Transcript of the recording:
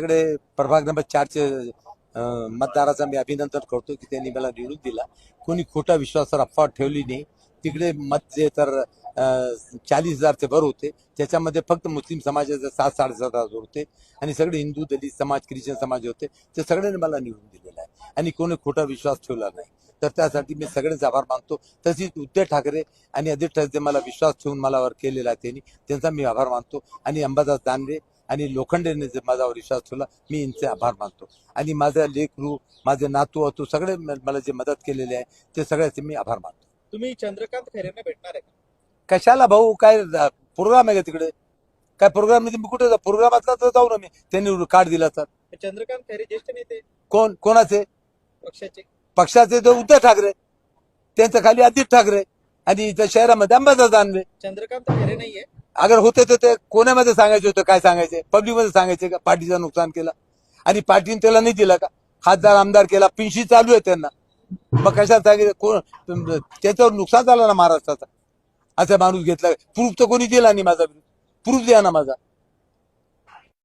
सगळे प्रभाग नंबर 4चे मतदाराचं मी अभिनंदन करतो की त्यांनी मला निवडून दिला. कोणी खोटा विश्वासावर अफवा ठेवली नाही. तिकडे मत जे तर 40,000चे वर होते, त्याच्यामध्ये फक्त मुस्लिम समाजाचे 7-7.5 होते आणि सगळे हिंदू, दलित समाज, ख्रिश्चन समाज होते. ते सगळ्यांनी मला निवडून दिलेला आहे आणि कोणी खोटा विश्वास ठेवला नाही. तर त्यासाठी मी सगळ्यांचे आभार मानतो. तसेच उद्धव ठाकरे आणि आदित्य ठाकरे मला विश्वास ठेवून मला वर केलेला आहे त्यांनी, त्यांचा मी आभार मानतो. आणि अंबादास दानवे आणि लोखंडेने जे माझ्यावर विश्वास ठेवला, मी यांचे आभार मानतो. आणि माझा लेकरू, माझे नातू अतू सगळे मला जे मदत केलेले आहे ते सगळ्याचे मी आभार मानतो. तुम्ही चंद्रकांत खैरेंना भेटणार आहे का? कशाला भाऊ, काय प्रोग्राम आहे का तिकडे? काय प्रोग्राम नाही? मी कुठे प्रोग्राम असला तर जाऊ ना. मी त्यांनी कार्ड दिला तर. चंद्रकांत खैरे ज्येष्ठ नेते कोणाचे पक्षाचे? पक्षाचे तर उद्धव ठाकरे, त्यांच्या खाली आदित्य ठाकरे आणि इथं शहरामध्ये अंबादास दानवे. चंद्रकांत खैरे नाहीये. अगर होते तर ते कोणामध्ये सांगायचे होतं? काय सांगायचे? पब्लिकमध्ये सांगायचे का पार्टीचं नुकसान केलं आणि पार्टीने त्याला नाही दिला का? खासदार आमदार केला, पेन्शन चालू आहे त्यांना. मग कशात सांगितलं? कोण त्याच्यावर नुकसान झालं ना महाराष्ट्राचा. असा माणूस घेतला, प्रूफ तर कोणी दिला नाही माझा. प्रूफ द्या ना माझा.